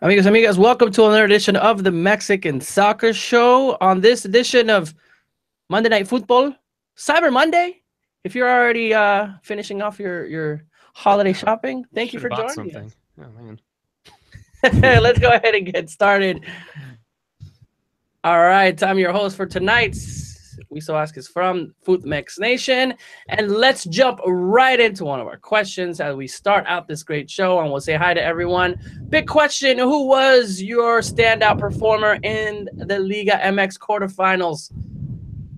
Amigos, amigas, welcome to another edition of the Mexican Soccer Show. On this edition of Monday Night Football, Cyber Monday. If you're already finishing off your holiday shopping, thank you for joining us. Oh, man. Let's go ahead and get started. All right, I'm your host for tonight's We So Ask is from Footmex Nation. And let's jump right into one of our questions as we start out this great show. And we'll say hi to everyone. Big question: who was your standout performer in the Liga MX quarterfinals?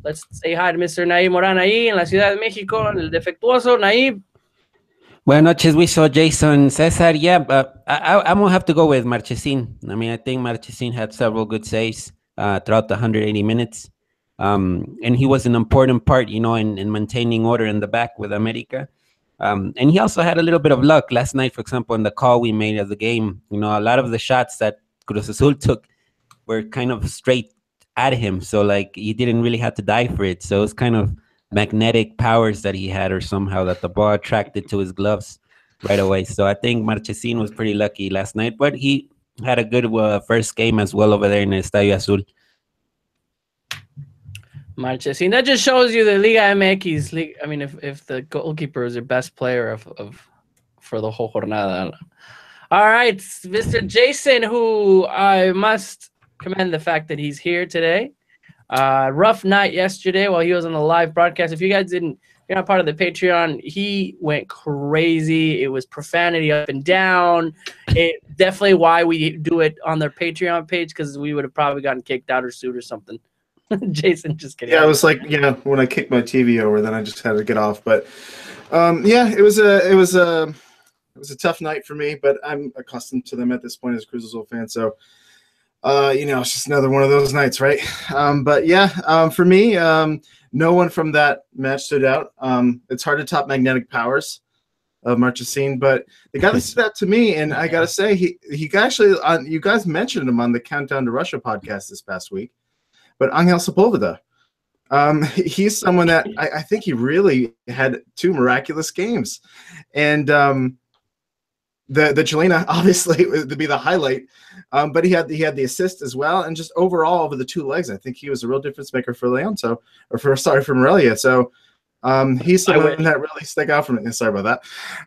Let's say hi to Mr. Naib Moran ahí en la Ciudad de México, el defectuoso. Naib. Buenas noches, we saw Jason Cesar. Yeah, but I'm gonna have to go with Marchesin. I mean, I think Marchesin had several good saves throughout the 180 minutes, and he was an important part, in maintaining order in the back with America. And he also had a little bit of luck last night, for example, in the call we made of the game. A lot of the shots that Cruz Azul took were kind of straight at him, so like he didn't really have to die for it. So it's kind of magnetic powers that he had, or somehow that the ball attracted to his gloves right away. So I think Marchesin was pretty lucky last night, but he had a good first game as well over there in Estadio Azul. Marchesin. That just shows you the Liga MX. I mean, if the goalkeeper is your best player for the whole jornada. All right, Mr. Jason, who I must commend the fact that he's here today. Rough night yesterday while he was on the live broadcast. If you guys you're not part of the Patreon, he went crazy. It was profanity up and down. It definitely why we do it on their Patreon page, because we would have probably gotten kicked out or sued or something. Jason, just kidding. Yeah, it was like, when I kicked my TV over, then I just had to get off. But it was a tough night for me, but I'm accustomed to them at this point as a Cruz Azul fan. So it's just another one of those nights, right? For me, no one from that match stood out. It's hard to top magnetic powers of Marchesin, but the guy that stood out to me, and I gotta say, he actually, you guys mentioned him on the Countdown to Russia podcast this past week, but Angel Sepulveda. He's someone that I think he really had two miraculous games, and the Chilena obviously would be the highlight, but he had the assist as well, and just overall over the two legs, I think he was a real difference maker for Leon. For Morelia. So he's someone that really stuck out for me. Sorry about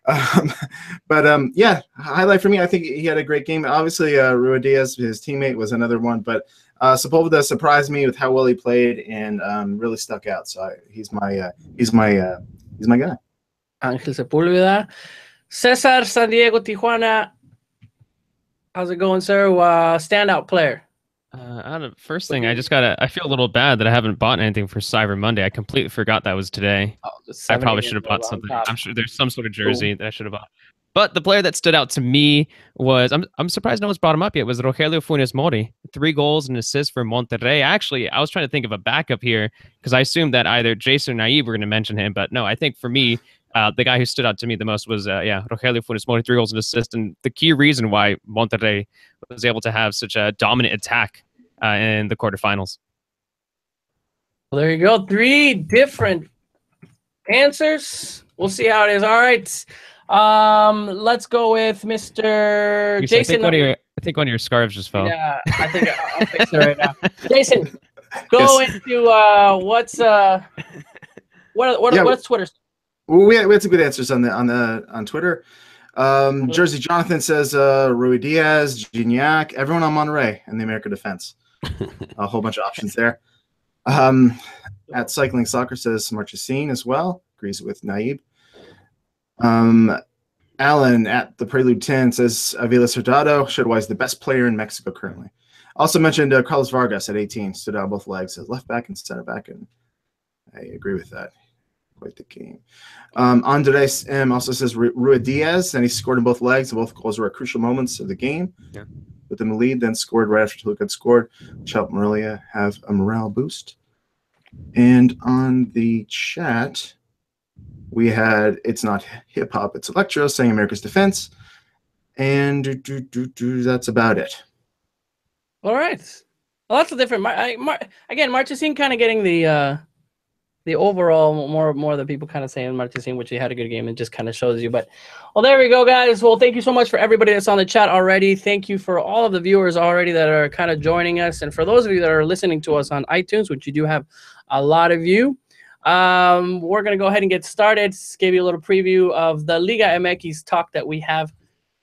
that. Highlight for me, I think he had a great game. Obviously, Rui Diaz, his teammate, was another one, but Sepulveda surprised me with how well he played and really stuck out. So he's my guy. Angel Sepulveda. Cesar, San Diego, Tijuana. How's it going, sir? Standout player. First thing, I feel a little bad that I haven't bought anything for Cyber Monday. I completely forgot that was today. I probably should have bought something. I'm sure there's some sort of jersey that I should have bought. But the player that stood out to me was, I'm surprised no one's brought him up yet, was Rogelio Funes Mori. 3 goals and assists for Monterrey. Actually, I was trying to think of a backup here because I assumed that either Jason or Naib were going to mention him. But no, I think for me, the guy who stood out to me the most was, Rogelio Funes Mori, 3 goals and assists. And the key reason why Monterrey was able to have such a dominant attack in the quarterfinals. Well, there you go. 3 different answers. We'll see how it is. All right. Let's go with Mr. Jason. I think one of your scarves just fell. Yeah, I think I'll fix it right now. Jason, go into what's Twitter? Well, we had some good answers on Twitter. Jersey Jonathan says Rui Diaz, Gignac, everyone on Monterrey and the American defense. A whole bunch of options there. At Cycling Soccer says Marchesin as well. Agrees with Naib. Alan at the Prelude 10 says Avila Soldado, Shedwise is the best player in Mexico currently. Also mentioned Carlos Vargas at 18, stood out both legs as left back and center back, and I agree with that. Quite the game. Andres M also says Rui Diaz, and he scored in both legs, and both goals were at crucial moments of the game. Yeah. Put them in the lead, then scored right after Toluca had scored, which helped Morelia have a morale boost. And on the chat, we had It's Not Hip Hop, It's Electro saying America's defense. And that's about it. All right. Well, that's a different. Again, Marchesin kind of getting the the overall more the people kind of saying Marchesín, which he had a good game, and just kind of shows you. But well, there we go, guys. Well, thank you so much for everybody that's on the chat already. Thank you for all of the viewers already that are kind of joining us, and for those of you that are listening to us on iTunes, which you do have a lot of you. We're gonna go ahead and get started. Just gave you a little preview of the Liga MX talk that we have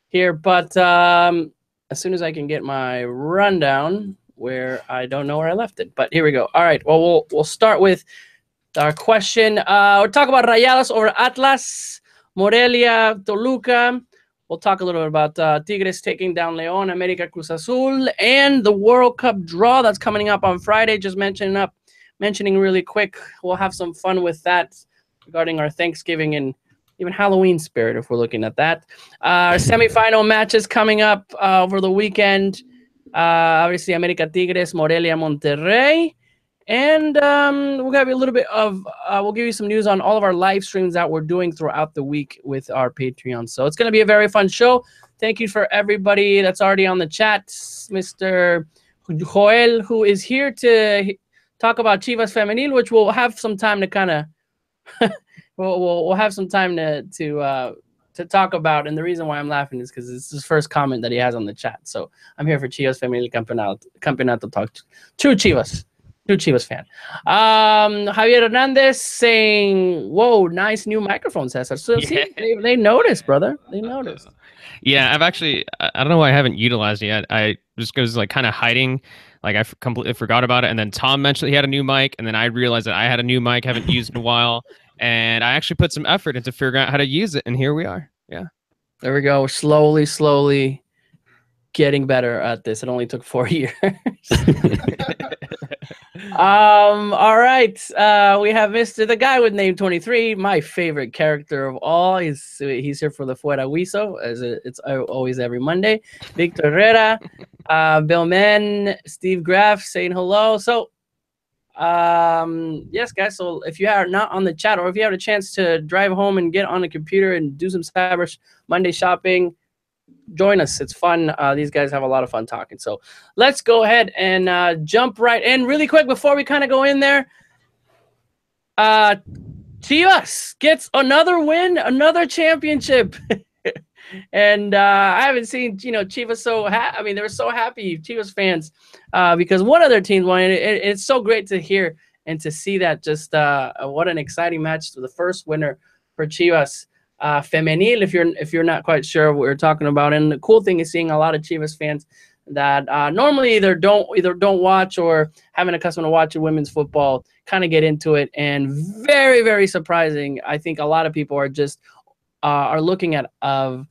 here, but as soon as I can get my rundown, where I don't know where I left it, but here we go. All right. Well, we'll start with our question. We'll talk about Rayados over Atlas, Morelia, Toluca. We'll talk a little bit about Tigres taking down León, América, Cruz Azul, and the World Cup draw that's coming up on Friday. Just mentioning really quick. We'll have some fun with that regarding our Thanksgiving and even Halloween spirit, if we're looking at that. Our semifinal matches coming up over the weekend. Obviously, América, Tigres, Morelia, Monterrey. And we'll give you a little bit of, we'll give you some news on all of our live streams that we're doing throughout the week with our Patreon. So it's going to be a very fun show. Thank you for everybody that's already on the chat. Mr. Joel, who is here to talk about Chivas Femenil, which we'll have some time to kind of, we'll have some time to talk about. And the reason why I'm laughing is because it's his first comment that he has on the chat. So I'm here for Chivas Femenil Campeonato Talk. True Chivas fan. Javier Hernandez saying, "Whoa, nice new microphone, Cesar." So see, they noticed, brother. They noticed. Yeah, I don't know why I haven't utilized it yet. I just was like kind of hiding. Like I completely forgot about it. And then Tom mentioned he had a new mic. And then I realized that I had a new mic, haven't used in a while. And I actually put some effort into figuring out how to use it. And here we are. Yeah. There we go. We're slowly getting better at this. It only took 4 years. All right. We have the guy with name 23, my favorite character of all. He's here for the Fuera Huizo, as it's always every Monday. Victor Herrera, Bill Men, Steve Graff saying hello. So yes, guys, so if you are not on the chat, or if you have a chance to drive home and get on the computer and do some Cyber Monday shopping, join us. It's fun. These guys have a lot of fun talking. So let's go ahead and jump right in really quick before we kind of go in there. Chivas gets another win, another championship. And I haven't seen, Chivas so I mean, they were so happy, Chivas fans, because one of their teams won. It's so great to hear and to see that. Just what an exciting match. The first winner for Chivas Femenil, if you're not quite sure what we're talking about. And the cool thing is seeing a lot of Chivas fans that normally either don't watch or haven't accustomed to watching women's football kind of get into it. And very, very surprising. I think a lot of people are just are looking at of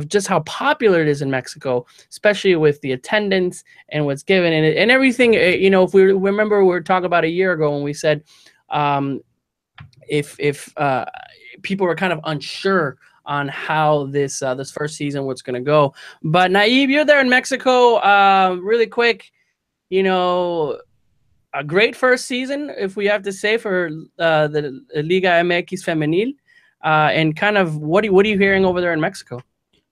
just how popular it is in Mexico, especially with the attendance and what's given and everything. If we remember, we were talking about a year ago when we said if people were kind of unsure on how this first season was going to go. But Naive, you're there in Mexico. Really quick, a great first season, if we have to say, for the Liga MX Femenil. And kind of what are you hearing over there in Mexico?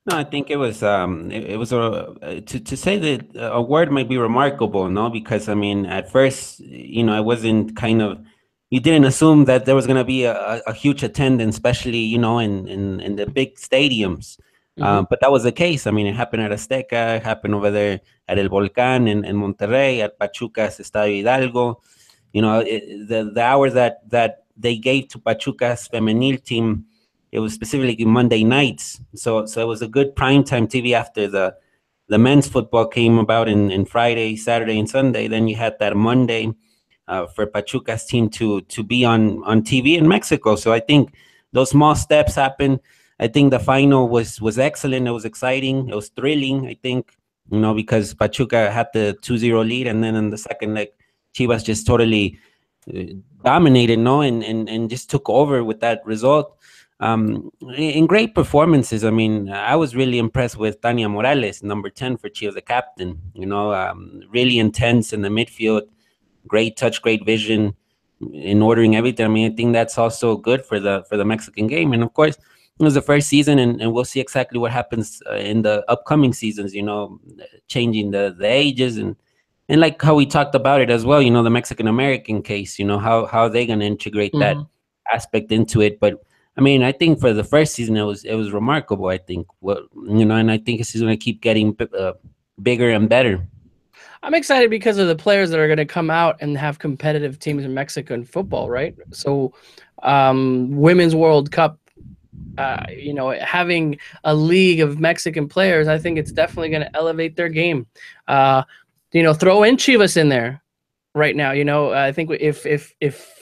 No, I think it was to say that a word might be remarkable, no? Because I mean, at first, I wasn't you didn't assume that there was going to be a huge attendance, especially in the big stadiums. Mm-hmm. But that was the case. I mean, it happened at Azteca, it happened over there at El Volcán in Monterrey, at Pachuca's Estadio Hidalgo. The hours that they gave to Pachuca's femenil team, it was specifically Monday nights. So it was a good primetime TV after the men's football came about in Friday, Saturday, and Sunday. Then you had that Monday for Pachuca's team to be on TV in Mexico. So I think those small steps happened. I think the final was excellent. It was exciting. It was thrilling, I think, because Pachuca had the 2-0 lead. And then in the second leg, Chivas just totally dominated, and just took over with that result. In great performances. I mean, I was really impressed with Tania Morales, number 10 for Chivas, the captain. Really intense in the midfield, great touch, great vision in ordering everything. I mean, I think that's also good for the Mexican game. And of course, it was the first season, and we'll see exactly what happens in the upcoming seasons. Changing the ages and And like how we talked about it as well, you know, the Mexican American case, you know, how are they going to integrate that aspect into it? But I mean, I think for the first season, it was remarkable. I think you know, and I think it's going to keep getting bigger and better. I'm excited because of the players that are going to come out and have competitive teams in Mexican football, right? So, Women's World Cup, you know, having a league of Mexican players, I think it's definitely going to elevate their game. You know, throw in Chivas in there right now. You know, I think if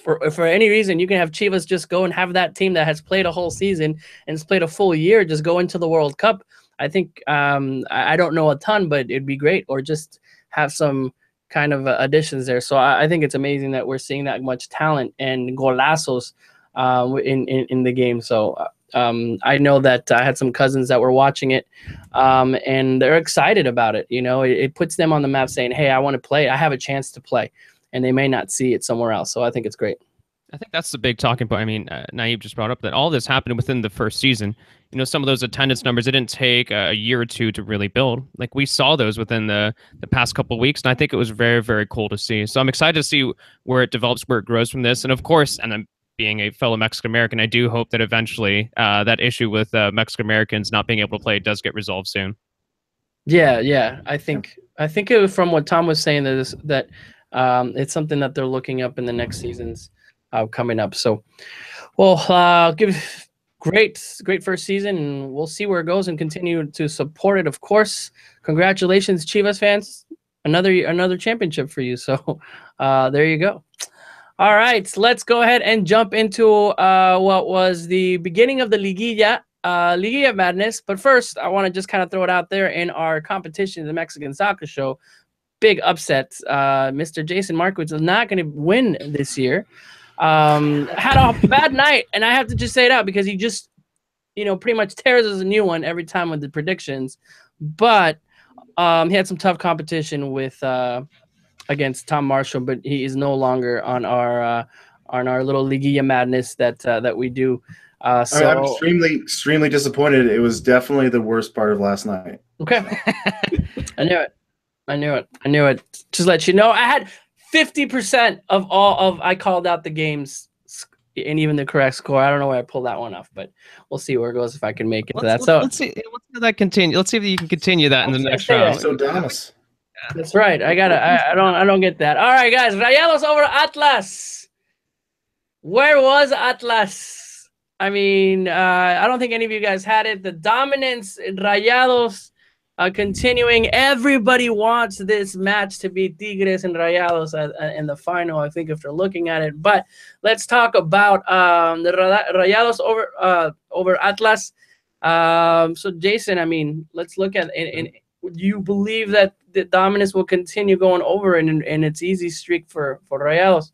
for any reason you can have Chivas just go and have that team that has played a whole season and has played a full year just go into the World Cup. I think I don't know a ton, but it'd be great. Or just have some kind of additions there. So I think it's amazing that we're seeing that much talent and golazos in the game. So I know that I had some cousins that were watching it, and they're excited about it. You know, it puts them on the map saying, hey, I want to play. I have a chance to play. And they may not see it somewhere else. So I think it's great. I think that's the big talking point. I mean, Naib just brought up that all this happened within the first season. You know, some of those attendance numbers, it didn't take a year or two to really build. Like we saw those within the past couple of weeks, and I think it was very, very cool to see. So I'm excited to see where it develops, where it grows from this. And of course, and then being a fellow Mexican American, I do hope that eventually that issue with Mexican Americans not being able to play does get resolved soon. Yeah. I think it was from what Tom was saying that it's something that they're looking up in the next seasons coming up. So, well, give great first season, and we'll see where it goes and continue to support it. Of course, congratulations, Chivas fans! Another championship for you. So, there you go. All right, so let's go ahead and jump into what was the beginning of the Liguilla madness. But first, I want to just kind of throw it out there in our competition, the Mexican Soccer Show. Big upset. Mr. Jason Markowitz is not going to win this year. Had a bad night, and I have to just say it out because he just, you know, pretty much tears us a new one every time with the predictions. But he had some tough competition with against Tom Marshall, but he is no longer on our little Liguilla madness that we do. So I'm extremely disappointed. It was definitely the worst part of last night. Okay. I knew it. Just let you know, I had 50% of all of I called out the games and even the correct score. I don't know where I pulled that one off, but we'll see where it goes if I can make it to that. So let's see that continue. Let's see if you can continue that in the next round. So Damas. That's right. I don't get that. All right, guys. Rayados over Atlas. Where was Atlas? I mean, I don't think any of you guys had it. The dominance in Rayados continuing. Everybody wants this match to be Tigres and Rayados in the final, I think, if they're looking at it. But let's talk about the Rayados over Atlas. So, Jason, I mean, let's look at it. Do you believe that the dominance will continue going over and its easy streak for Rayados?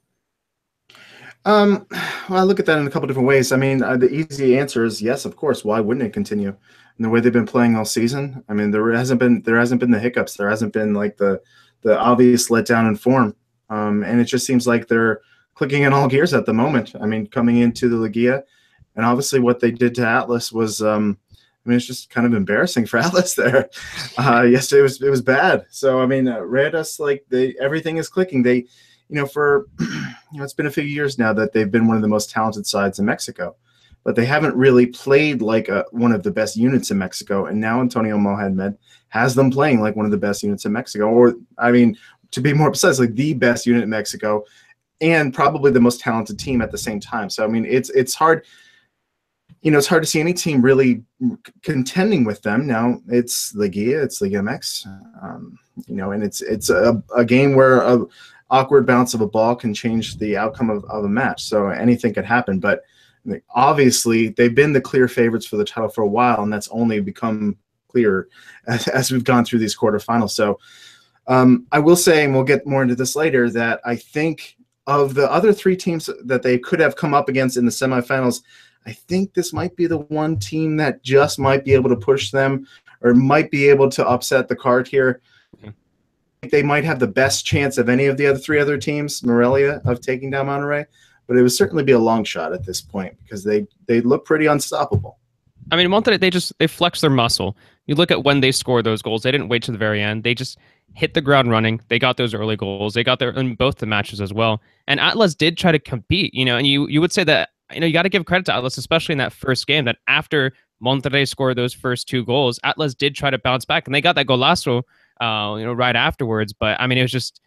Well, I look at that in a couple different ways. I mean, the easy answer is yes, of course. Why wouldn't it continue? And the way they've been playing all season, I mean, there hasn't been the hiccups. There hasn't been like the obvious letdown in form. And it just seems like they're clicking in all gears at the moment. I mean, coming into the Liguilla, and obviously what they did to Atlas was, I mean, it's just kind of embarrassing for Atlas there. Yes, it was bad. So I mean, Rayados, like everything is clicking. They, you know, for it's been a few years now that they've been one of the most talented sides in Mexico, but they haven't really played like one of the best units in Mexico. And now Antonio Mohamed has them playing like one of the best units in Mexico, or I mean, to be more precise, like the best unit in Mexico, and probably the most talented team at the same time. So I mean, it's hard. You know, it's hard to see any team really contending with them. Now it's Liguilla, it's Liga MX, you know, and it's a game where a awkward bounce of a ball can change the outcome of a match. So anything could happen. But obviously, they've been the clear favorites for the title for a while, and that's only become clearer as we've gone through these quarterfinals. So I will say, and we'll get more into this later, that I think of the other three teams that they could have come up against in the semifinals, I think this might be the one team that just might be able to push them or might be able to upset the card here. Okay. They might have the best chance of any of the three other teams, Morelia, of taking down Monterrey, but it would certainly be a long shot at this point because they look pretty unstoppable. I mean, Monterrey, they flex their muscle. You look at when they scored those goals. They didn't wait to the very end. They just hit the ground running. They got those early goals. They got there in both the matches as well. And Atlas did try to compete, and you would say that, you got to give credit to Atlas, especially in that first game, that after Monterrey scored those first 2 goals, Atlas did try to bounce back, and they got that golazo, right afterwards. But I mean, it just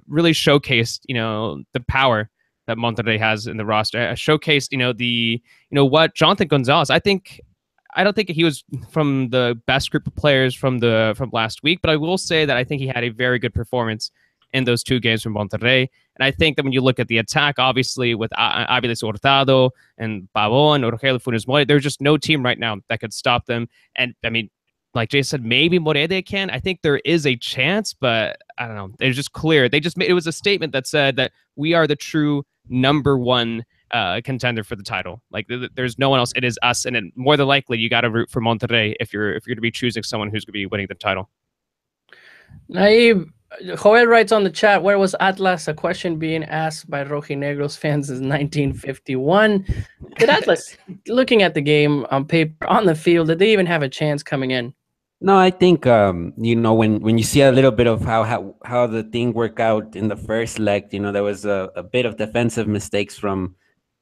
really showcased, the power that Monterrey has in the roster. Showcased, what Jonathan Gonzalez. I don't think he was from the best group of players from last week, but I will say that I think he had a very good performance in those 2 games from Monterrey. And I think that when you look at the attack, obviously with Aviles Hurtado and Pavón, Rogelio Funes Mori, there's just no team right now that could stop them. And I mean, like Jay said, maybe Morede can. I think there is a chance, but I don't know. It's just clear. It was a statement that said that we are the true number 1 contender for the title. Like there's no one else. It is us, and more than likely you got to root for Monterrey if you're to be choosing someone who's going to be winning the title. Naib, Joel writes on the chat, where was Atlas? A question being asked by Rojinegros fans since 1951. Did Atlas, looking at the game on paper, on the field, did they even have a chance coming in? No, I think when you see a little bit of how the thing worked out in the first leg, there was a bit of defensive mistakes from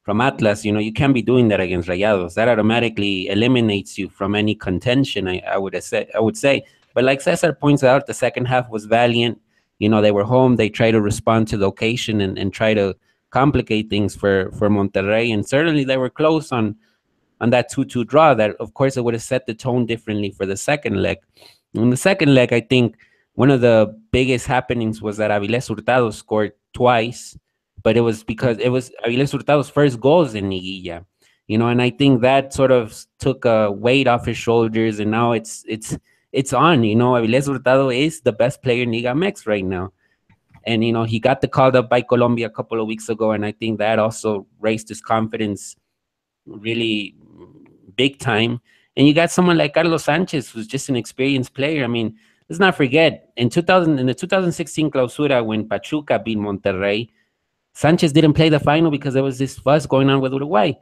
Atlas. You can't be doing that against Rayados. That automatically eliminates you from any contention. I would say. But like Cesar points out, the second half was valiant. They were home. They tried to respond to the occasion and try to complicate things for Monterrey. And certainly they were close on that 2-2 draw. That, of course, it would have set the tone differently for the second leg. In the second leg, I think one of the biggest happenings was that Aviles Hurtado scored twice, but it was because it was Aviles Hurtado's first goals in Liguilla. And I think that sort of took a weight off his shoulders, and now it's on. Aviles Hurtado is the best player in Liga MX right now. And, he got the called up by Colombia a couple of weeks ago, and I think that also raised his confidence really big time. And you got someone like Carlos Sanchez, who's just an experienced player. I mean, let's not forget, in the 2016 Clausura, when Pachuca beat Monterrey, Sanchez didn't play the final because there was this fuss going on with Uruguay.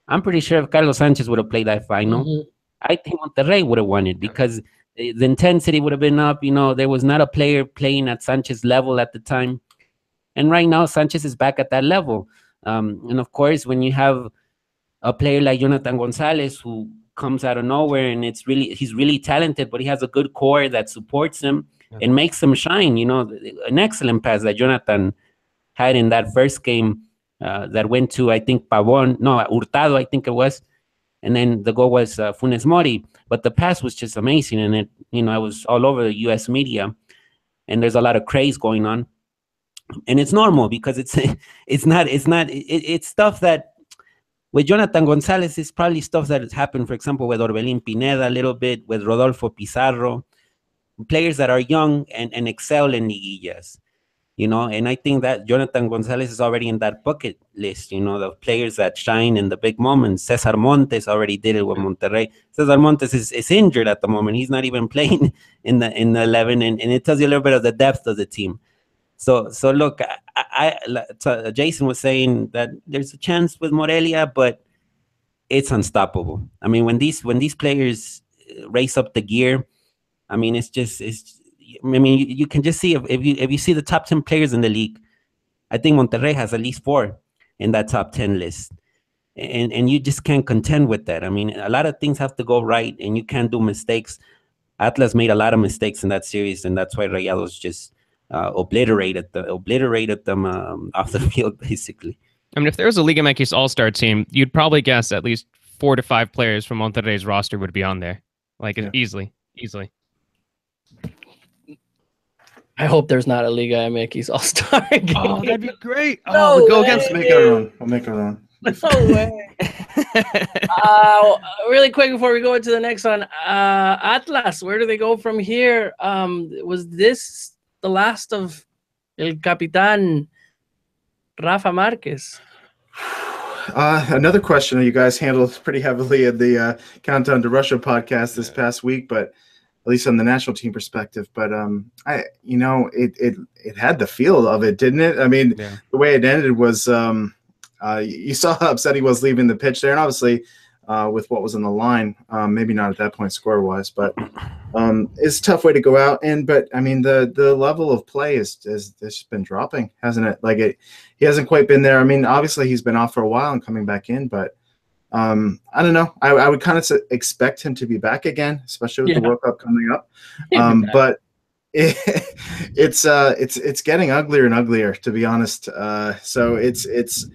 I'm pretty sure if Carlos Sanchez would have played that final, I think Monterrey would have won it, because the intensity would have been up. There was not a player playing at Sanchez's level at the time. And right now, Sanchez is back at that level. And of course, when you have a player like Jonathan Gonzalez, who comes out of nowhere, and he's really talented, but he has a good core that supports him and makes him shine. An excellent pass that Jonathan had in that first game that went to, I think, Hurtado, I think it was. And then the goal was Funes Mori. But the pass was just amazing. And it was all over the U.S. media. And there's a lot of craze going on. And it's normal, because it's stuff that, with Jonathan Gonzalez, it's probably stuff that has happened, for example, with Orbelín Pineda a little bit, with Rodolfo Pizarro, players that are young and excel in liguillas. And I think that Jonathan Gonzalez is already in that bucket list, the players that shine in the big moments. Cesar Montes already did it with Monterrey. Cesar Montes is injured at the moment. He's not even playing in the 11, and it tells you a little bit of the depth of the team. So look, Jason was saying that there's a chance with Morelia, but it's unstoppable. I mean, when these players race up the gear, I mean, you can just see if you see the top 10 players in the league, I think Monterrey has at least 4 in that top 10 list. And you just can't contend with that. I mean, a lot of things have to go right, and you can't do mistakes. Atlas made a lot of mistakes in that series, and that's why Rayados just obliterated them off the field, basically. I mean, if there was a Liga MX All-Star team, you'd probably guess at least 4 to 5 players from Monterrey's roster would be on there. Easily. I hope there's not a Liga MX All-Star game. Oh, that'd be great. No we'll go against. We'll make our own. No way. Really quick before we go into the next one, Atlas, where do they go from here? Was this the last of El Capitan Rafa Marquez? Another question you guys handled pretty heavily at the Countdown to Russia podcast this past week, but at least on the national team perspective. But it had the feel of it, didn't it? I mean, the way it ended was you saw how upset he was leaving the pitch there, and obviously with what was on the line. Maybe not at that point score-wise, but it's a tough way to go out. But I mean, the level of play has just been dropping, hasn't it? Like he hasn't quite been there. I mean, obviously he's been off for a while and coming back in, but I don't know. I would kind of expect him to be back again, especially with the World Cup coming up. But it's getting uglier and uglier, to be honest. So it's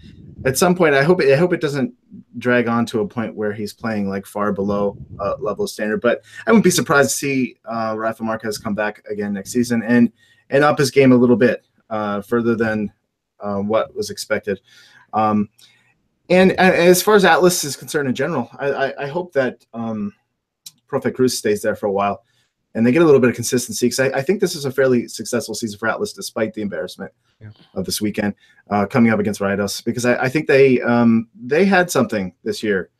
at some point, I hope it doesn't drag on to a point where he's playing like far below level of standard. But I wouldn't be surprised to see Rafa Marquez come back again next season and up his game a little bit further than what was expected. And as far as Atlas is concerned in general, I hope that Profe Cruz stays there for a while and they get a little bit of consistency, because I think this is a fairly successful season for Atlas despite the embarrassment of this weekend coming up against Rayados, because I think they had something this year.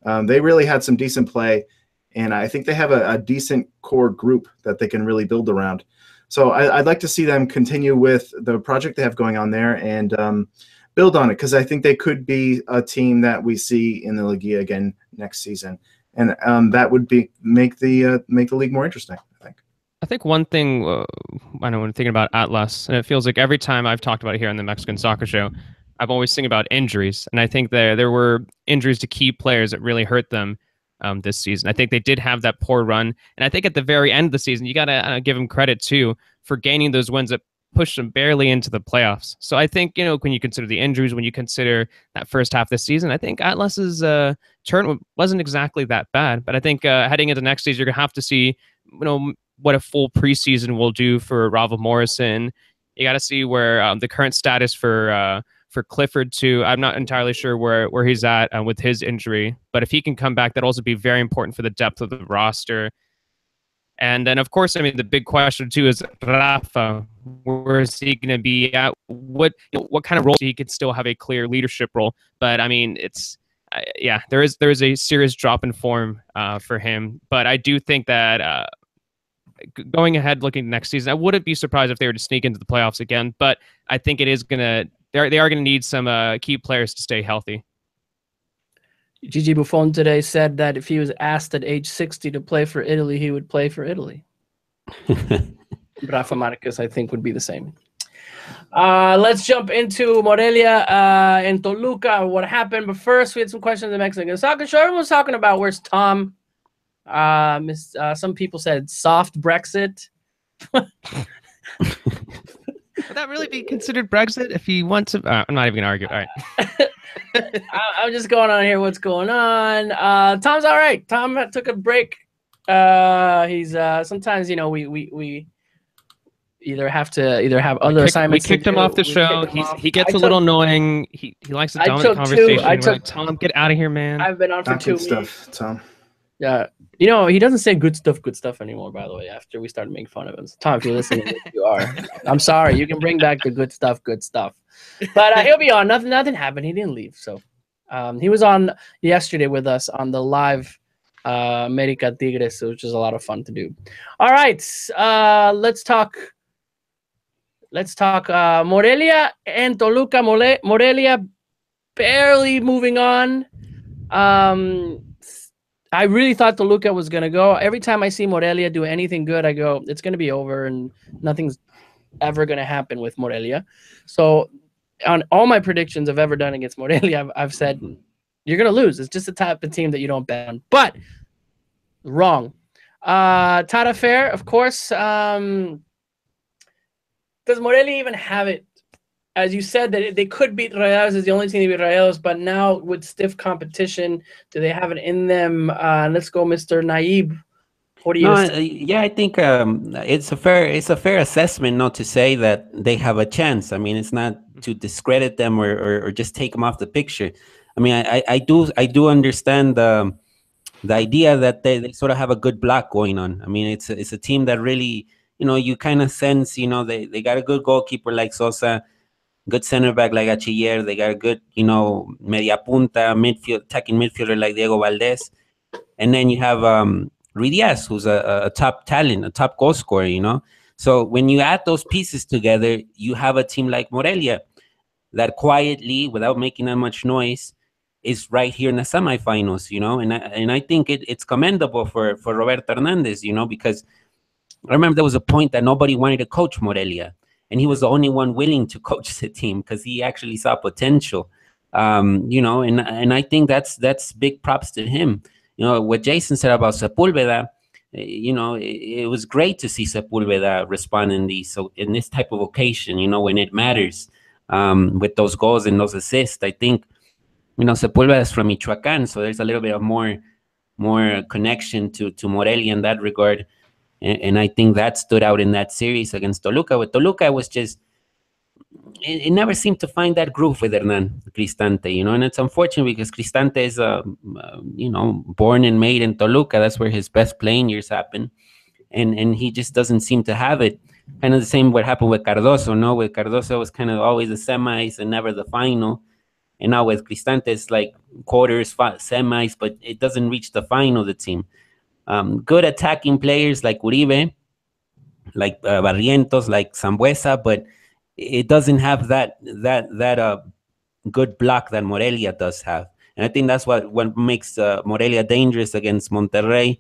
They really had some decent play, and I think they have a decent core group that they can really build around. So I'd like to see them continue with the project they have going on there and build on it, because I think they could be a team that we see in the Liguilla again next season. And that would make the league more interesting, I think one thing I know when thinking about Atlas, and it feels like every time I've talked about it here on the Mexican Soccer Show, I've always thinking about injuries, and I think there were injuries to key players that really hurt them this season. I think they did have that poor run, and I think at the very end of the season, you got to give them credit too for gaining those wins that pushed them barely into the playoffs. So I think, when you consider the injuries, when you consider that first half of the season, I think Atlas's turn wasn't exactly that bad. But I think heading into next season, you're gonna have to see, what a full preseason will do for Ravel Morrison. You got to see where the current status for Clifford too. I'm not entirely sure where he's at with his injury, but if he can come back, that'll also be very important for the depth of the roster. And then, of course, I mean, the big question too is Rafa. Where is he going to be at? What kind of role he could still have a clear leadership role? But I mean, it's there is a serious drop in form for him. But I do think that going ahead, looking next season, I wouldn't be surprised if they were to sneak into the playoffs again. But I think it is they are going to need some key players to stay healthy. Gigi Buffon today said that if he was asked at age 60 to play for Italy, he would play for Italy. Rafa Marquez, I think, would be the same. Let's jump into Morelia and Toluca, what happened. But first, we had some questions in the Mexican Soccer Show. Everyone's talking about where's Tom. Some people said soft Brexit. Would that really be considered Brexit if he wants to? I'm not even going to argue. All right. I'm just going on here. What's going on? Tom's all right. Tom took a break. He's sometimes, we either have other assignments. We kicked him off the show. He gets a little annoying. He likes to dominate conversation. Tom, get out of here, man. I've been on for 2 weeks. Stuff, Tom. Yeah. He doesn't say good stuff anymore, by the way, after we started making fun of him. So, Tom, if you're listening, you are. I'm sorry. You can bring back the good stuff. But he'll be on. Nothing happened. He didn't leave. So he was on yesterday with us on the live America Tigres, which is a lot of fun to do. All right. Let's talk Morelia and Toluca. Morelia barely moving on. I really thought Toluca was going to go. Every time I see Morelia do anything good, I go, it's going to be over and nothing's ever going to happen with Morelia. So on all my predictions I've ever done against Morelia, I've said, you're going to lose. It's just the type of team that you don't bet on. But wrong. Tata Fair, of course. Does Morelia even have it? As you said, that they could beat Rayados, is the only team to beat Rayados, but now with stiff competition, do they have it in them? Let's go, Mr. Naib. What do you say? Yeah, I think it's a fair assessment not to say that they have a chance. I mean, it's not to discredit them or just take them off the picture. I mean, I do understand the idea that they sort of have a good block going on. I mean, it's a team that really, you kind of sense, they got a good goalkeeper like Sosa, good center back like Achiller. They got a good, media punta, attacking midfielder like Diego Valdez. And then you have Ruiz, who's a top talent, a top goal scorer, So when you add those pieces together, you have a team like Morelia that quietly, without making that much noise, is right here in the semifinals, you know, and I think it's commendable for Roberto Hernandez, you know, because I remember there was a point that nobody wanted to coach Morelia, and he was the only one willing to coach the team because he actually saw potential, you know, and I think that's big props to him. You know, what Jason said about Sepulveda, you know, it was great to see Sepulveda respond in this type of occasion, you know, when it matters, with those goals and those assists. I think, you know, Sepulveda is from Michoacán, so there's a little bit of more connection to Morelia in that regard. And I think that stood out in that series against Toluca. With Toluca, it was just, it never seemed to find that groove with Hernan Cristante, you know, and it's unfortunate because Cristante is, you know, born and made in Toluca. That's where his best playing years happen. And he just doesn't seem to have it. Kind of the same what happened with Cardoso, no? With Cardoso, it was kind of always the semis and never the final. And now with Cristante, it's like quarters, semis, but it doesn't reach the final of the team. Good attacking players like Uribe, like Barrientos, like Sambuesa, but it doesn't have that good block that Morelia does have. And I think that's what makes Morelia dangerous against Monterrey.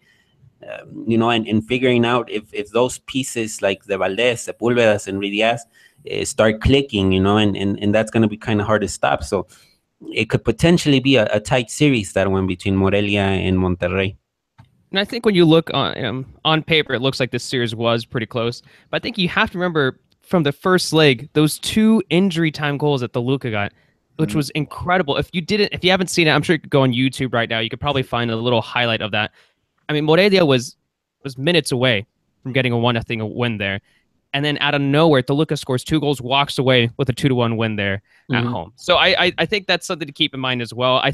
You know, and figuring out if those pieces like the Valdez, Sepúlvedas, and Ruidiaz start clicking, you know, and that's going to be kind of hard to stop. So it could potentially be a tight series, that one between Morelia and Monterrey. And I think when you look on paper, it looks like this series was pretty close. But I think you have to remember from the first leg, those 2 injury time goals that Toluca got, which was incredible. If you haven't seen it, I'm sure you could go on YouTube right now. You could probably find a little highlight of that. I mean, Morelia was minutes away from getting a 1-0 win there. And then out of nowhere, Toluca scores 2 goals, walks away with a 2-1 win there at home. So I think that's something to keep in mind as well. I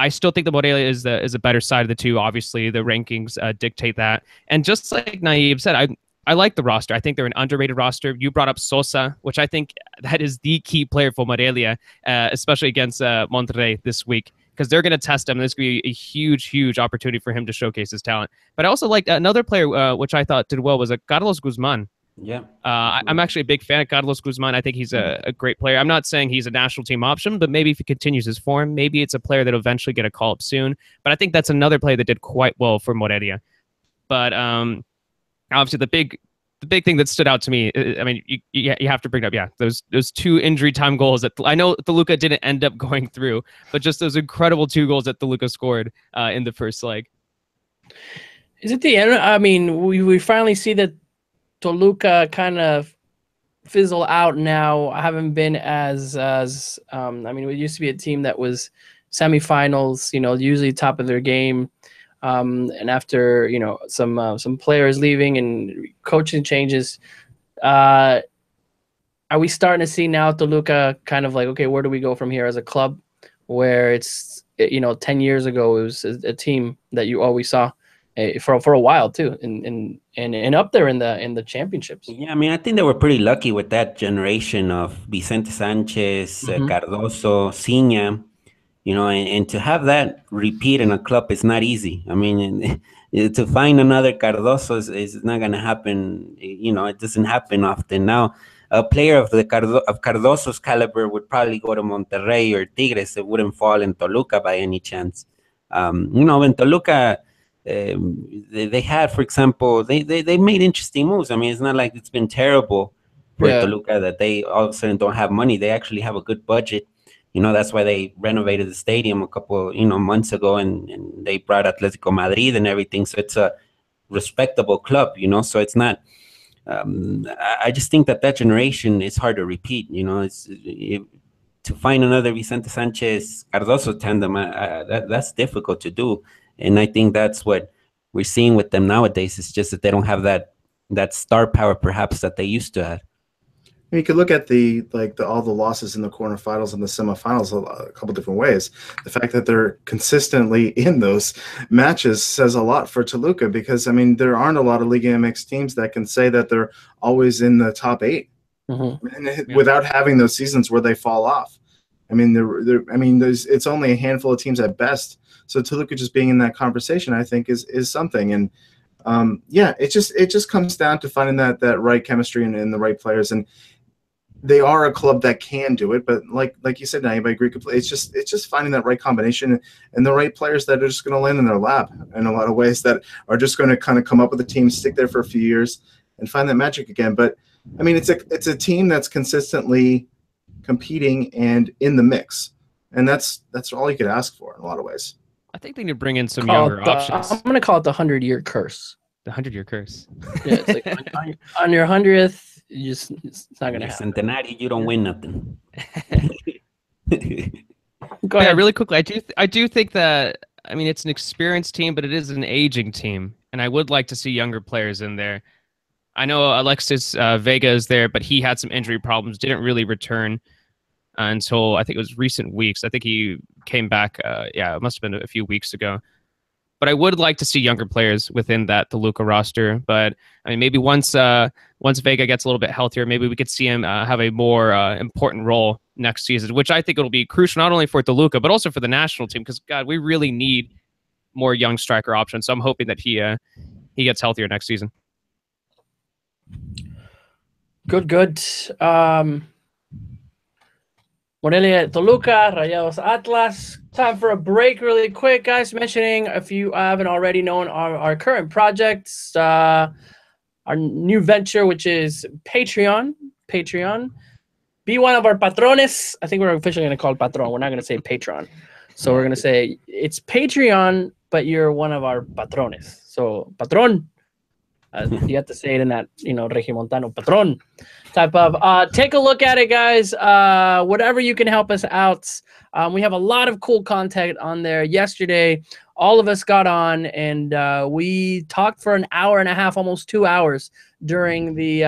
still think the Morelia is a better side of the two. Obviously, the rankings dictate that. And just like Naib said, I like the roster. I think they're an underrated roster. You brought up Sosa, which I think that is the key player for Morelia, especially against Monterrey this week, because they're going to test him. This could be a huge, huge opportunity for him to showcase his talent. But I also like another player, which I thought did well, was Carlos Guzman. Yeah. I'm actually a big fan of Carlos Guzman. I think he's a great player. I'm not saying he's a national team option, but maybe if he continues his form, maybe it's a player that'll eventually get a call up soon. But I think that's another player that did quite well for Morelia. But obviously the big thing that stood out to me, I mean, you have to bring up, those 2 injury time goals that I know Toluca didn't end up going through, but just those incredible 2 goals that Toluca scored in the first leg. Is it the end? I mean, we finally see that Toluca kind of fizzle out now. I haven't been as I mean, it used to be a team that was semifinals, you know, usually top of their game. And after, you know, some players leaving and coaching changes, are we starting to see now Toluca kind of like, okay, where do we go from here as a club? Where it's, you know, 10 years ago, it was a team that you always saw for a while too, and up there in the championships. Yeah, I mean, I think they were pretty lucky with that generation of Vicente Sanchez, Cardoso, Ciña. You know, and to have that repeat in a club is not easy. I mean, to find another Cardoso is not going to happen. You know, it doesn't happen often. Now, a player of Cardoso's caliber would probably go to Monterrey or Tigres. It wouldn't fall in Toluca by any chance. You know, in Toluca, they had, for example, they made interesting moves. I mean, it's not like it's been terrible for Toluca that they all of a sudden don't have money. They actually have a good budget. You know, that's why they renovated the stadium a couple, you know, months ago, and they brought Atletico Madrid and everything. So it's a respectable club, you know. So it's not. I just think that generation is hard to repeat. You know, to find another Vicente Sanchez Cardoso tandem. That's difficult to do, and I think that's what we're seeing with them nowadays. It's just that they don't have that star power, perhaps, that they used to have. You could look at all the losses in the quarterfinals and the semifinals a couple different ways. The fact that they're consistently in those matches says a lot for Toluca, because I mean, there aren't a lot of Liga MX teams that can say that they're always in the top 8 without having those seasons where they fall off. I mean, it's only a handful of teams at best. So Toluca just being in that conversation, I think, is something. And it just comes down to finding that right chemistry and the right players. And they are a club that can do it, but like you said, now I agree completely. It's just finding that right combination and the right players that are just going to land in their lap in a lot of ways, that are just going to kind of come up with a team, stick there for a few years, and find that magic again. But I mean, it's a team that's consistently competing and in the mix, and that's all you could ask for in a lot of ways. I think they need to bring in some younger options. I'm going to call it the 100-year curse. The 100-year curse. Yeah, it's like on your 100th. It's not gonna happen. Centenary, you don't win nothing. Go ahead. Really quickly. I do think that, I mean, it's an experienced team, but it is an aging team, and I would like to see younger players in there. I know Alexis Vega is there, but he had some injury problems, didn't really return until I think it was recent weeks. I think he came back. It must have been a few weeks ago. But I would like to see younger players within that Toluca roster. But I mean, maybe once Vega gets a little bit healthier, maybe we could see him have a more important role next season, which I think it'll be crucial not only for Toluca but also for the national team. Because God, we really need more young striker options. So I'm hoping that he gets healthier next season. Good. Morelia, Toluca, Rayados, Atlas. Time for a break really quick, guys. Mentioning, if you haven't already known, our current projects, our new venture, which is Patreon. Be one of our patrones. I think we're officially going to call it patron. We're not going to say patron. So we're going to say it's Patreon, but you're one of our patrones. So patron. You have to say it in that, Regimontano patron type of. Take a look at it, guys. Whatever you can help us out. We have a lot of cool content on there. Yesterday, all of us got on and we talked for an hour and a half, almost 2 hours during the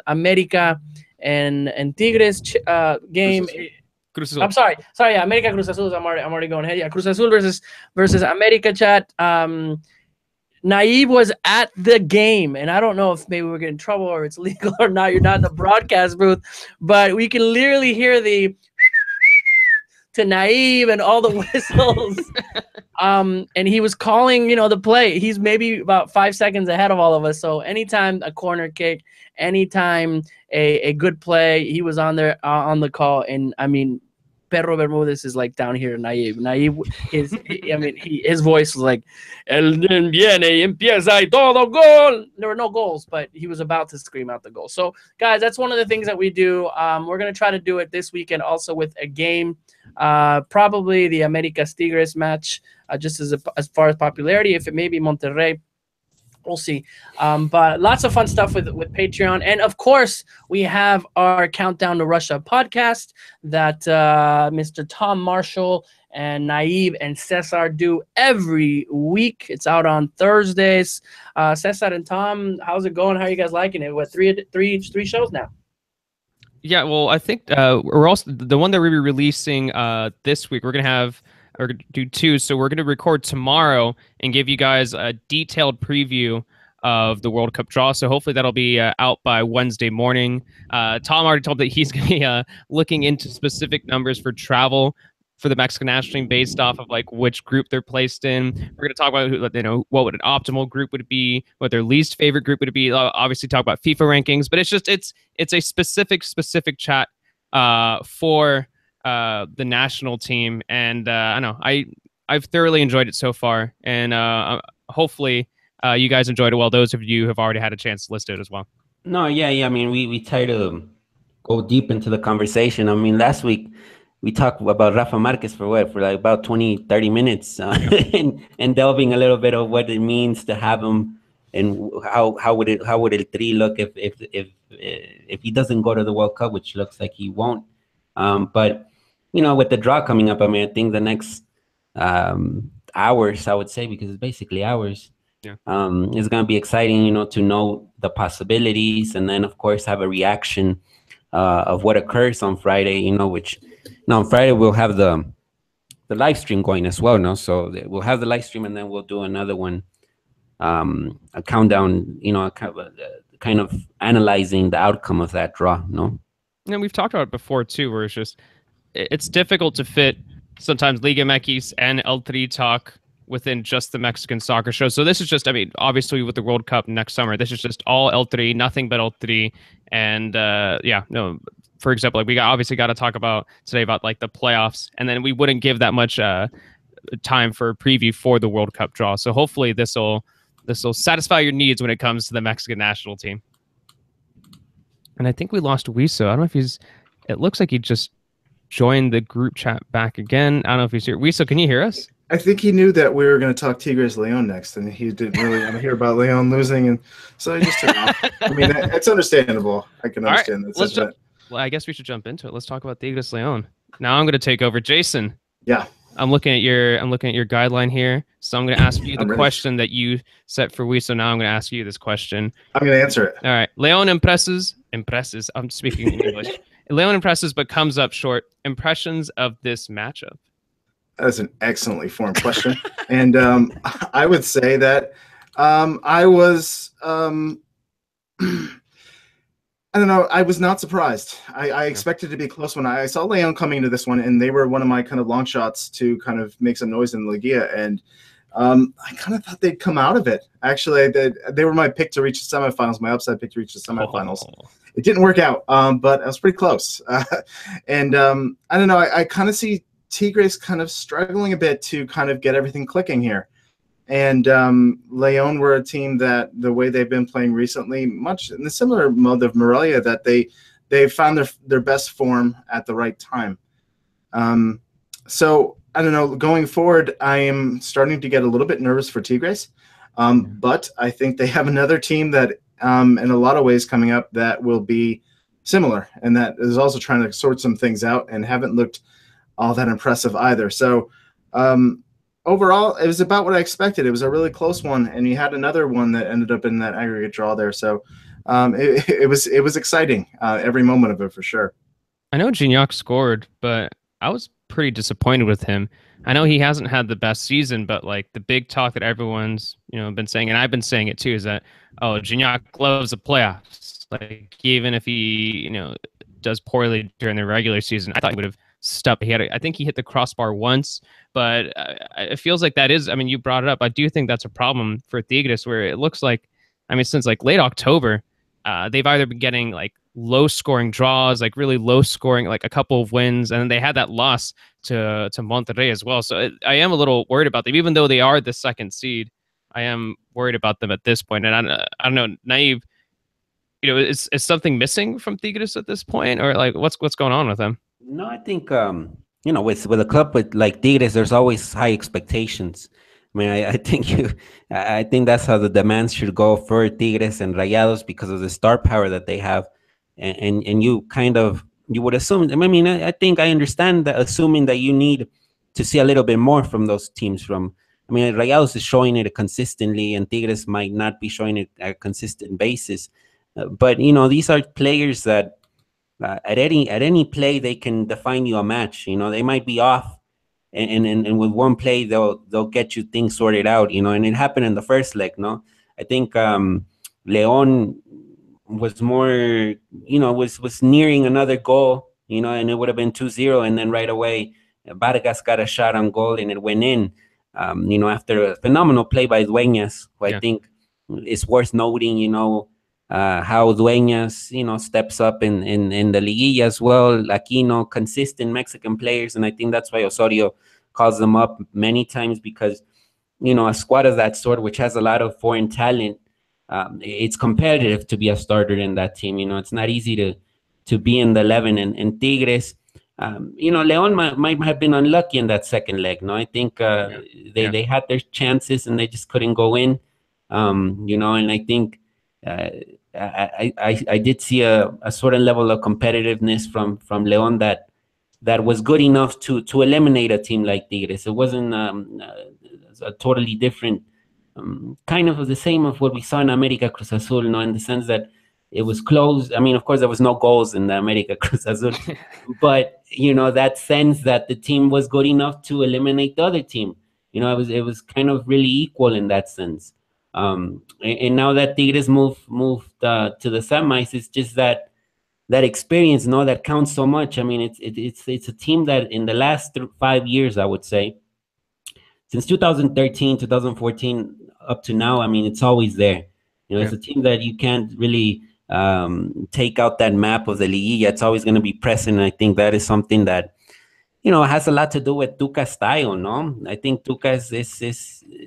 America and Tigres game. Cruz Azul. I'm sorry. Yeah, America Cruz Azul. I'm already going ahead. Yeah, Cruz Azul versus America, chat. Naive was at the game, and I don't know if maybe we're getting in trouble or it's legal or not. You're not in the broadcast booth, but we can literally hear the to Naive and all the whistles. And he was calling, the play. He's maybe about 5 seconds ahead of all of us. So anytime a corner kick, anytime a good play, he was on there on the call. And I mean, Perro Bermudez is like down here. Naive is, his voice was like, El viene y empieza y todo gol. There were no goals, but he was about to scream out the goal. So, guys, that's one of the things that we do. We're going to try to do it this weekend also with a game, probably the Americas Tigres match, just as far as popularity. If it may be Monterrey, we'll see. But lots of fun stuff with Patreon. And, of course, we have our Countdown to Russia podcast that Mr. Tom Marshall and Naive and Cesar do every week. It's out on Thursdays. Cesar and Tom, how's it going? How are you guys liking it? What, three shows now? Yeah, well, I think we're also the one that we're releasing this week. We're gonna do two. So we're gonna record tomorrow and give you guys a detailed preview of the World Cup draw. So hopefully that'll be out by Wednesday morning. Tom already told that he's gonna be looking into specific numbers for travel for the Mexican national team based off of like which group they're placed in. We're going to talk about what would an optimal group would be, what their least favorite group would be. Obviously talk about FIFA rankings, but it's a specific chat for the national team, and I know I've thoroughly enjoyed it so far, and hopefully you guys enjoyed it. Well, those of you who have already had a chance to listen to it as well. No, yeah. I mean, we try to go deep into the conversation. I mean, last week we talked about Rafa Marquez for like about 20-30 minutes, and delving a little bit of what it means to have him, and how would El Tri look if he doesn't go to the World Cup, which looks like he won't. But with the draw coming up, I mean, I think the next hours, I would say, because it's basically hours. Yeah. It's going to be exciting, to know the possibilities, and then of course have a reaction of what occurs on Friday, which. Now, on Friday, we'll have the live stream going as well, no? So we'll have the live stream, and then we'll do another one, a countdown, kind of analyzing the outcome of that draw, no? And we've talked about it before, too, where it's difficult to fit sometimes Liga MX and El Tri talk within just the Mexican soccer show. So this is just, I mean, obviously with the World Cup next summer, this is just all El Tri, nothing but El Tri. And for example, like we obviously got to talk about today about like the playoffs, and then we wouldn't give that much time for a preview for the World Cup draw. So hopefully this will satisfy your needs when it comes to the Mexican national team. And I think we lost Wiso. I don't know if he's. It looks like he just joined the group chat back again. I don't know if he's here. Wiso, can you hear us? I think he knew that we were going to talk Tigres Leon next, and he didn't really want to hear about Leon losing, and so he just took off. I mean, it's understandable. I can understand that. Well, I guess we should jump into it. Let's talk about Tigres Leon. Now I'm going to take over. Jason. Yeah. I'm looking at your guideline here. So I'm going to ask you the question that you set for we. So now I'm going to ask you this question. I'm going to answer it. All right. Leon impresses. I'm speaking in English. Leon impresses, but comes up short. Impressions of this matchup. That's an excellently formed question. And I would say that I was, I don't know, I was not surprised. I expected it to be a close one. I saw Leon coming into this one, and they were one of my kind of long shots to kind of make some noise in the Liguilla. And I kind of thought they'd come out of it. Actually, they were my pick to reach the semifinals, my upside pick to reach the semifinals. Oh. It didn't work out, but I was pretty close. And I don't know, I kind of see Tigres kind of struggling a bit to kind of get everything clicking here. And Leon were a team that the way they've been playing recently, much in the similar mode of Morelia, that they found their best form at the right time. So I don't know, going forward, I am starting to get a little bit nervous for Tigres. But I think they have another team that in a lot of ways coming up that will be similar, and that is also trying to sort some things out and haven't looked all that impressive either. So overall, it was about what I expected. It was a really close one, and you had another one that ended up in that aggregate draw there. So it was exciting, every moment of it for sure. I know Gignac scored, but I was pretty disappointed with him. I know he hasn't had the best season, but like the big talk that everyone's been saying, and I've been saying it too, is that Gignac loves the playoffs. Like even if he does poorly during the regular season, I thought he would have stuff. I think he hit the crossbar once, but it feels like that is, I mean, you brought it up. I do think that's a problem for Tigres, where it looks like, I mean, since like late October, they've either been getting like low scoring draws, like really low scoring, like a couple of wins, and then they had that loss to Monterrey as well. So I am a little worried about them, even though they are the second seed. I am worried about them at this point, and I don't know, Naive. Is something missing from Tigres at this point, or like what's going on with them? No, I think with a club with like Tigres, there's always high expectations. I mean, I think that's how the demands should go for Tigres and Rayados, because of the star power that they have, and you would assume. I mean, I think I understand that, assuming that you need to see a little bit more from those teams. Rayados is showing it consistently, and Tigres might not be showing it at a consistent basis. But these are players that at any play they can define you a match. They might be off, and with one play they'll get you things sorted out. And it happened in the first leg. No, I think Leon was more, was nearing another goal. And it would have been 2-0, and then right away Vargas got a shot on goal and it went in. After a phenomenal play by Dueñas, who I think is worth noting. How Dueñas, steps up in the Liguilla as well. Aquino, consistent Mexican players, and I think that's why Osorio calls them up many times, because, a squad of that sort, which has a lot of foreign talent, it's competitive to be a starter in that team. It's not easy to be in the 11. And Tigres, Leon might have been unlucky in that second leg. No, I think they had their chances and they just couldn't go in. And I think I did see a certain level of competitiveness from Leon that was good enough to eliminate a team like Tigres. It wasn't a totally different, kind of the same of what we saw in America Cruz Azul, in the sense that it was close. I mean, of course, there was no goals in the America Cruz Azul, but that sense that the team was good enough to eliminate the other team. It was kind of really equal in that sense. And now that Tigres moved to the semis, it's just that experience, that counts so much. I mean, it's a team that in the last 5 years, I would say, since 2013, 2014 up to now, I mean, it's always there. It's a team that you can't really take out that map of the Liguilla. It's always going to be present. And I think that is something that, has a lot to do with Tuca's style, no? I think Tuca is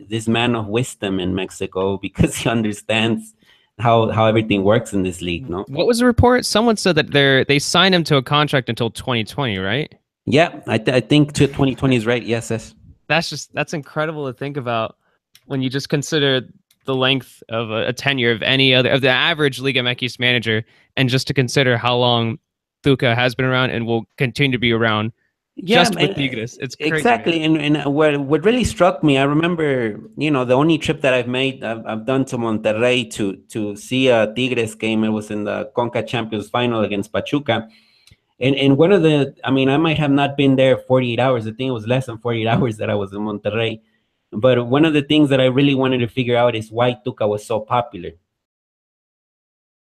this man of wisdom in Mexico because he understands how everything works in this league, no? What was the report? Someone said that they signed him to a contract until 2020, right? Yeah, I think to 2020 is right. Yes. That's incredible to think about when you just consider the length of a tenure of the average Liga MX manager, and just to consider how long Tuca has been around and will continue to be around. Yeah, just with Tigres. It's crazy. Exactly. And what really struck me, I remember, the only trip that I've made, I've done to Monterrey to see a Tigres game. It was in the Conca Champions final against Pachuca. And one of I might have not been there 48 hours. I think it was less than 48 hours that I was in Monterrey. But one of the things that I really wanted to figure out is why Tuca was so popular.